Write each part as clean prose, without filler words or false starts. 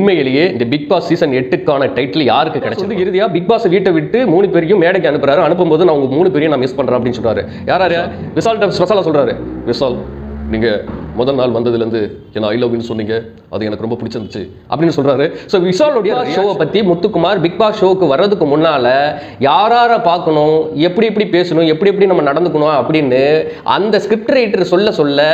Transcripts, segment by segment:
உண்மையிலேயே இந்த Bigg Boss season 8க்கான title யாருக்கு கிடைச்சது? இறுதியா பிக் பாஸ் வீட்டை விட்டு 3 பேரையும் மேடைக்கு அனுப்புறாரு. அனுப்பும்போது நான் உங்க 3 பேரையும் நான் மிஸ் பண்றேன் அப்படின்னு சொல்றாரு. யாராரு? விசால் ஸ்பெஷலா சொல்றாரு. விசால், நீங்க முதல் நாள் வந்ததுலேருந்து என்ன ஐ லவ்னு சொன்னீங்க, அது எனக்கு ரொம்ப பிடிச்சிருந்துச்சு அப்படின்னு சொல்றாரு. ஸோ விஷாலுடைய ஷோவை பற்றி முத்துக்குமார் பிக் பாஸ் ஷோவுக்கு வர்றதுக்கு முன்னால யாரை பார்க்கணும், எப்படி எப்படி பேசணும், எப்படி எப்படி நம்ம நடந்துக்கணும் அப்படின்னு அந்த ஸ்கிரிப்ட் ரைட்டர் சொல்ல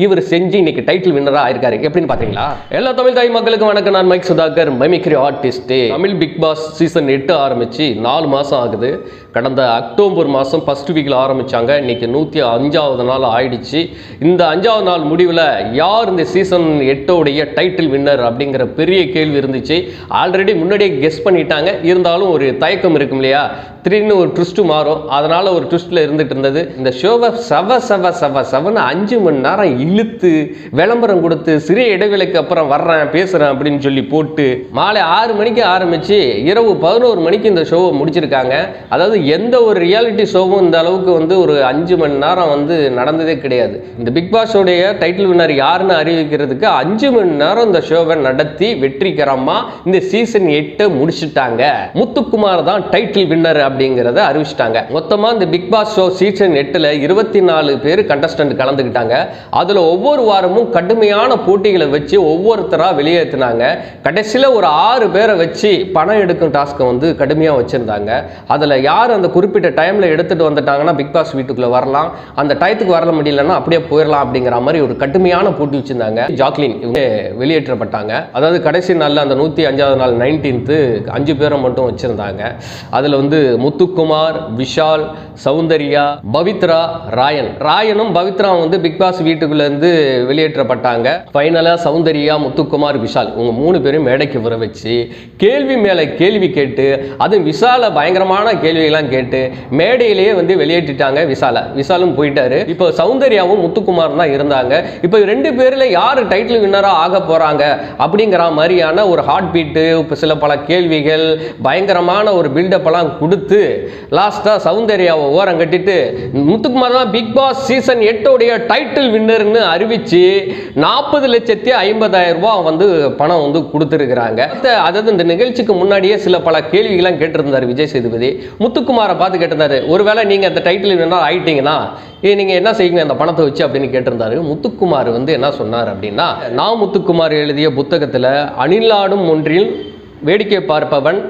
இவர் செஞ்சு இன்னைக்கு டைட்டில் வின்னராக ஆயிருக்காரு. எப்படின்னு பார்த்தீங்களா? எல்லா தமிழ் தாய் மக்களுக்கு வணக்கம். நான் Mike Sudhakar, mimicry artist. Tamil Bigg Boss season 8 ஆரம்பிச்சு 4 மாதம் ஆகுது. கடந்த அக்டோபர் மாதம் ஃபர்ஸ்ட் வீக்கில் ஆரம்பித்தாங்க. இன்னைக்கு 105வது நாள் ஆயிடுச்சு. இந்த 5வது நாள் முடிவில் யார் இந்த சீசன் 8உடைய டைட்டில் வின்னர் அப்படிங்கிற பெரிய கேள்வி இருந்துச்சு. ஆல்ரெடி முன்னாடியே கெஸ் பண்ணிட்டாங்க. இருந்தாலும் ஒரு தயக்கம் இருக்கும் இல்லையா? திடீர்னு ஒரு ட்விஸ்ட் மாறும். அதனால ஒரு ட்விஸ்ட்ல இருந்துட்டு இருந்தது. இந்த ஷோவை செவன்னு 5 மணி நேரம் இழுத்து விளம்பரம் கொடுத்து சிறிய இடைவேளைக்கு அப்புறம் வர்றேன் பேசுறேன் அப்படின்னு சொல்லி போட்டு மாலை 6 மணிக்கு ஆரம்பிச்சு இரவு 11 மணிக்கு இந்த ஷோவை முடிச்சிருக்காங்க. அதாவது எந்த ஒரு ரியாலிட்டி ஷோவும் இந்த அளவுக்கு வந்து ஒரு 5 மணி நேரம் வந்து நடந்ததே கிடையாது. இந்த பிக் பாஸோடைய டைட்டில் வின்னர் யாருன்னு அறிவிக்கிறதுக்கு 5 மணி நேரம் இந்த ஷோவை நடத்தி வெற்றிகரமா இந்த சீசன் 8 முடிச்சுட்டாங்க. முத்துக்குமார் தான் டைட்டில் வின்னர் அப்படிங்கிறத அறிவிச்சிட்டாங்க. மொத்தமா இந்த பிக் பாஸ் ஷோ சீசன் 8ல 24 பேர் கண்டஸ்டன்ட் கலந்துக்கிட்டாங்க. அதுல ஒவ்வொரு வாரமும் கடுமையான போட்டிகளை வச்சு ஒவ்வொருத்தரா வெளியேற்றினாங்க. கடைசியில ஒரு 6 பேரை வச்சு பணம் எடுக்கும் டாஸ்க்கை வந்து கடுமையா வச்சிருந்தாங்க. அதுல யார் அந்த குறிப்பிட்ட டைம்ல எடுத்துட்டு வந்துட்டாங்கன்னா பிக் பாஸ் வீட்டுக்குள்ள வரலாம், அந்த டயத்துக்கு வர முடியலன்னா அப்படியே போயிடலாம் அப்படிங்கிற மாதிரி ஒரு கடுமையான போட்டி வச்சிருந்தாங்க. ஜாக்லின் இவங்க வெளியேற்றப்பட்டாங்க. அதாவது கடைசி நாள்ல அந்த 105வது நாள் 19th 5 பேரை மட்டும் வச்சிருந்தாங்க. அதுல வந்து முத்துக்குமார், விஷால், சௌந்தர்யா, பவித்ரா, ராயனும் பவித்ராவும் வந்து பிக் பாஸ் வீட்டுக்குள்ள இருந்து வெளியேற்றப்பட்டாங்க. ஃபைனலா சௌந்தர்யா, முத்துக்குமார், விஷால் இவங்க 3 பேரும் மேடைக்கு வர வச்சு கேள்வி மேல கேள்வி கேட்டு, அது விஷால பயங்கரமான கேள்வியெல்லாம் கேட்டு மேடையிலேயே வந்து வெளியேற்றிட்டாங்க. விஷாலும் போயிட்டாரு. இப்போ சௌந்தர்யாவும் முத்துக்குமார் தான் இருந்தாங்க. இப்போ 2 பேர்ல யாரு டைட்டில் வின்னரா ஆக போறாங்க அப்படிங்கிற மாதிரியான ஒரு ஹார்ட் பீட்டு, சில பல கேள்விகள், பயங்கரமான ஒரு பில்டப் எல்லாம் கொடுத்து லாஸ்டா சௌந்தர்யாவை ஓரம் கட்டிட்டு முத்துக்குமார் தான் பிக் பாஸ் சீசன் 8உடைய டைட்டில் வின்னர்னு அறிவிச்சு 40,50,000 ரூபாய் வந்து பணம் வந்து கொடுத்துருக்கிறாங்க. அதாவது இந்த நிகழ்ச்சிக்கு முன்னாடியே சில பல கேள்விகள்லாம் கேட்டிருந்தார் விஜய் சேதுபதி. முத்துக்குமாரை பார்த்து கேட்டிருந்தாரு, ஒருவேளை நீங்க அந்த டைட்டில் வின்னர் ஆயிட்டீங்கன்னா நீங்க என்ன செய்வீங்க அந்த பணத்தை வச்சு அப்படின்னு கேட்டிருந்தாரு. முத்துக்குமார் வந்து என்ன சொன்னார் அப்படின்னா, நான் முத்துக்குமார் எழுதிய புத்தகத்துல அணிலாடும் ஒன்றில் வேடிக்கை பார்ப்பவன்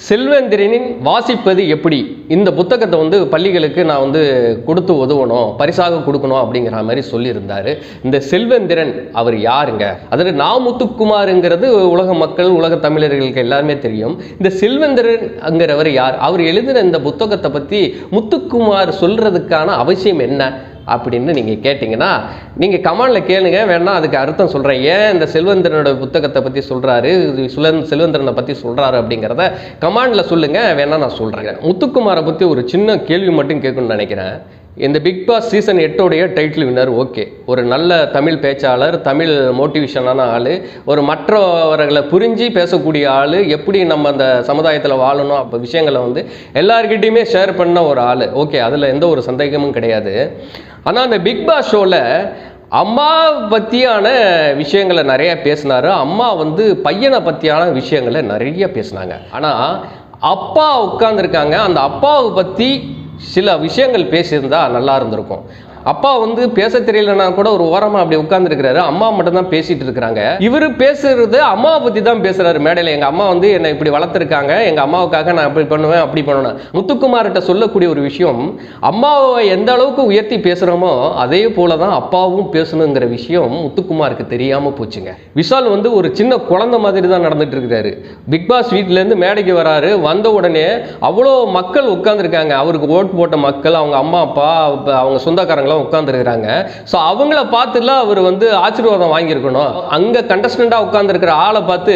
செல்வேந்திரனின் வாசிப்பது எப்படி, இந்த புத்தகத்தை வந்து பள்ளிகளுக்கு நான் வந்து கொடுத்து உதவணும், பரிசாக கொடுக்கணும் அப்படிங்கிற மாதிரி சொல்லியிருந்தாரு. இந்த செல்வேந்திரன் அவர் யாருங்க? அதாவது நான் முத்துக்குமாருங்கிறது உலக மக்கள், உலக தமிழர்களுக்கு எல்லாருமே தெரியும். இந்த செல்வேந்திரன்ங்கிறவர் யார்? அவர் எழுதின இந்த புத்தகத்தை பற்றி முத்துக்குமார் சொல்றதுக்கான அவசியம் என்ன அப்படின்னு நீங்கள் கேட்டிங்கன்னா நீங்கள் கமெண்டில் கேளுங்க, வேணா அதுக்கு அர்த்தம் சொல்கிறேன். ஏன் இந்த செல்வேந்திரனோட புத்தகத்தை பற்றி சொல்கிறாரு, செல்வேந்திரனை பற்றி சொல்கிறாரு அப்படிங்கிறத கமெண்டில் சொல்லுங்கள், வேணா நான் சொல்கிறேன். முத்துக்குமாரை பற்றி ஒரு சின்ன கேள்வி மட்டும் கேட்கணும்னு நினைக்கிறேன். இந்த பிக் பாஸ் சீசன் 8உடைய டைட்டில் வின்னர் ஓகே, ஒரு நல்ல தமிழ் பேச்சாளர், தமிழ் மோட்டிவேஷனான ஆள், ஒரு மற்றவர்களை புரிஞ்சு பேசக்கூடிய ஆள், எப்படி நம்ம அந்த சமுதாயத்தில் வாழணும் அப்போ விஷயங்களை வந்து எல்லார்கிட்டையுமே ஷேர் பண்ண ஒரு ஆள் ஓகே, அதில் எந்த ஒரு சந்தேகமும் கிடையாது. ஆனால் அந்த பிக் பாஸ் ஷோவில் அம்மா பற்றியான விஷயங்களை நிறைய பேசினாரு. அம்மா வந்து பையனை பற்றியான விஷயங்களை நிறைய பேசினாங்க. ஆனால் அப்பா உட்கார்ந்துருக்காங்க, அந்த அப்பாவை பற்றி சில விஷயங்கள் பேசியிருந்தா நல்லா இருந்திருக்கும். அப்பா வந்து பேச தெரியலன்னா கூட ஒரு ஓரமாக அப்படி உட்கார்ந்துருக்கிறாரு, அம்மா மட்டும் தான் பேசிட்டு இருக்கிறாங்க. இவர் பேசுறது அம்மாவை பற்றி தான் பேசுறாரு மேடையில். எங்கள் அம்மா வந்து என்னை இப்படி வளர்த்துருக்காங்க, எங்கள் அம்மாவுக்காக நான் இப்படி பண்ணுவேன் அப்படி பண்ணுவேன். முத்துக்குமார்கிட்ட சொல்லக்கூடிய ஒரு விஷயம், அம்மாவை எந்த அளவுக்கு உயர்த்தி பேசுகிறோமோ அதே போல தான் அப்பாவும் பேசணுங்கிற விஷயம் முத்துக்குமாருக்கு தெரியாமல் போச்சுங்க. விஷால் வந்து ஒரு சின்ன குழந்தை மாதிரி தான் நடந்துட்டு இருக்கிறாரு. பிக் பாஸ் வீட்டிலேருந்து மேடைக்கு வராரு, வந்த உடனே அவ்வளோ மக்கள் உட்காந்துருக்காங்க, அவருக்கு ஓட்டு போட்ட மக்கள், அவங்க அம்மா அப்பா, அவங்க சொந்தக்காரங்க உட்கார்ந்துருக்காங்க. சோ அவங்கள பார்த்துலாம் அவர் வந்து ஆசீர்வாதம் வாங்கியிருக்கணும். அங்க கண்டஸ்டண்டா உட்கார்ந்துருக்கிற ஆளை பார்த்து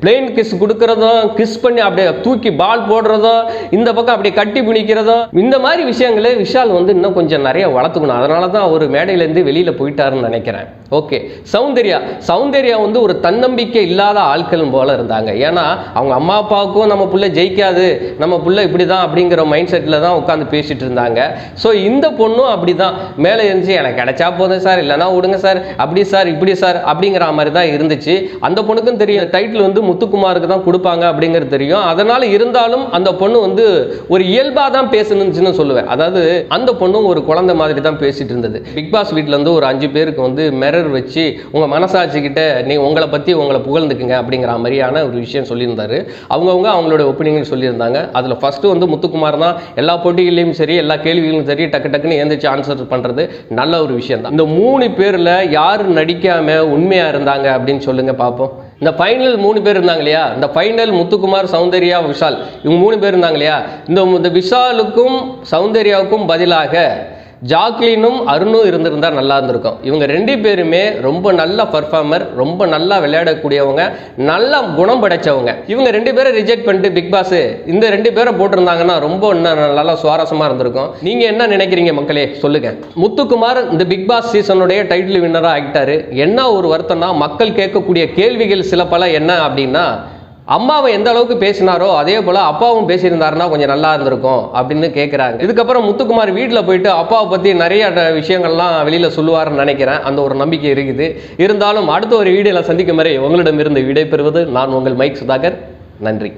பிளேன் கிஸ் கொடுக்கறதும், கிஸ் பண்ணி அப்படியே தூக்கி பால் போடுறதும், இந்த பக்கம் அப்படியே கட்டி பிடிக்கிறதும், இந்த மாதிரி விஷயங்களை விஷால் வந்து இன்னும் கொஞ்சம் நிறைய வளர்த்துக்கணும். அதனால தான் அவர் மேடையிலேருந்து வெளியில போயிட்டாருன்னு நினைக்கிறேன். ஓகே, சௌந்தர்யா வந்து ஒரு தன்னம்பிக்கை இல்லாத ஆட்கள் போல இருந்தாங்க. ஏன்னா அவங்க அம்மா அப்பாவுக்கும் நம்ம புள்ள ஜெயிக்காது, நம்ம புள்ள இப்படிதான் அப்படிங்கிற மைண்ட் செட்டில் தான் உட்காந்து பேசிட்டு இருந்தாங்க. ஸோ இந்த பொண்ணும் அப்படிதான் மேலே இருந்துச்சு எனக்கு கிடைச்சா போதும் சார், இல்லைனா விடுங்க சார், அப்படி சார் இப்படி சார் அப்படிங்கிற மாதிரி தான் இருந்துச்சு. அந்த பொண்ணுக்கும் தெரியும் டைட்டில் வந்து முத்துக்குமாருக்கு தான் கொடுப்பாங்க அப்படிங்கிறது தெரியும். அதனால இருந்தாலும் அந்த பொண்ணு வந்து ஒரு இயல்பாக தான் பேசணும்னு சொல்லுவேன். அதாவது அந்த பொண்ணும் ஒரு குழந்தை மாதிரி தான் பேசிட்டு இருந்தது. பிக் பாஸ் வீட்டில் வந்து ஒரு 5 பேருக்கு வந்து மிரர் வச்சு உங்க மனசாட்சிக்கிட்ட நீ உங்களை பற்றி உங்களை புகழ்ந்துக்குங்க அப்படிங்கிற மாதிரியான ஒரு விஷயம் சொல்லியிருந்தாரு. அவங்களோட ஒப்பீனியன் சொல்லியிருந்தாங்க. அதில் ஃபர்ஸ்ட் வந்து முத்துக்குமார் தான் எல்லா போட்டிகளையும் சரி எல்லா கேள்விகளும் சரி டக்குன்னு எழுந்திரிச்சு ஆன்சர் பண்ணுறது நல்ல ஒரு விஷயம் தான். இந்த 3 பேரில் யார் நடிக்காம உண்மையா இருந்தாங்க அப்படின்னு சொல்லுங்க பார்ப்போம். இந்த ஃபைனல் 3 பேர் இருந்தாங்க இல்லையா, இந்த ஃபைனல் முத்துக்குமார், சௌந்தர்யா, விஷால், இவங்க 3 பேர் இருந்தாங்க இல்லையா. இந்த விஷாலுக்கும் சௌந்தர்யாவுக்கும் பதிலாக ஜாக்லினும் அருணும் இருந்திருந்தா நல்லா இருந்திருக்கும். இவங்க 2 பேருமே ரொம்ப நல்ல பர்ஃபார்மர், ரொம்ப நல்லா விளையாடக்கூடியவங்க, நல்ல குணம் படைச்சவங்க. இவங்க 2 பேரை ரிஜெக்ட் பண்ணிட்டு பிக் பாஸ் இந்த 2 பேரை போட்டிருந்தாங்கன்னா ரொம்ப நல்லா சுவாரஸ்யமா இருந்திருக்கும். நீங்க என்ன நினைக்கிறீங்க மக்களே சொல்லுங்க. முத்துக்குமார் இந்த பிக் பாஸ் சீசனுடைய டைட்டில் வின்னரா ஆகிட்டாரு. என்ன ஒரு வருத்தம்னா மக்கள் கேட்கக்கூடிய கேள்விகள் சில பல என்ன அப்படின்னா, அம்மாவை எந்த அளவுக்கு பேசினாரோ அதே போல அப்பாவும் பேசியிருந்தாருன்னா கொஞ்சம் நல்லா இருந்திருக்கும் அப்படின்னு கேட்குறாங்க. இதுக்கப்புறம் முத்துக்குமார் வீட்டில் போயிட்டு அப்பாவை பற்றி நிறைய விஷயங்கள்லாம் வெளியில் சொல்லுவார்னு நினைக்கிறேன். அந்த ஒரு நம்பிக்கை இருக்குது. இருந்தாலும் அடுத்த ஒரு வீடியோவில் சந்திக்கும் வரை உங்களிடமிருந்து விடை பெறுவது நான் உங்கள் மைக் சுதாகர். நன்றி.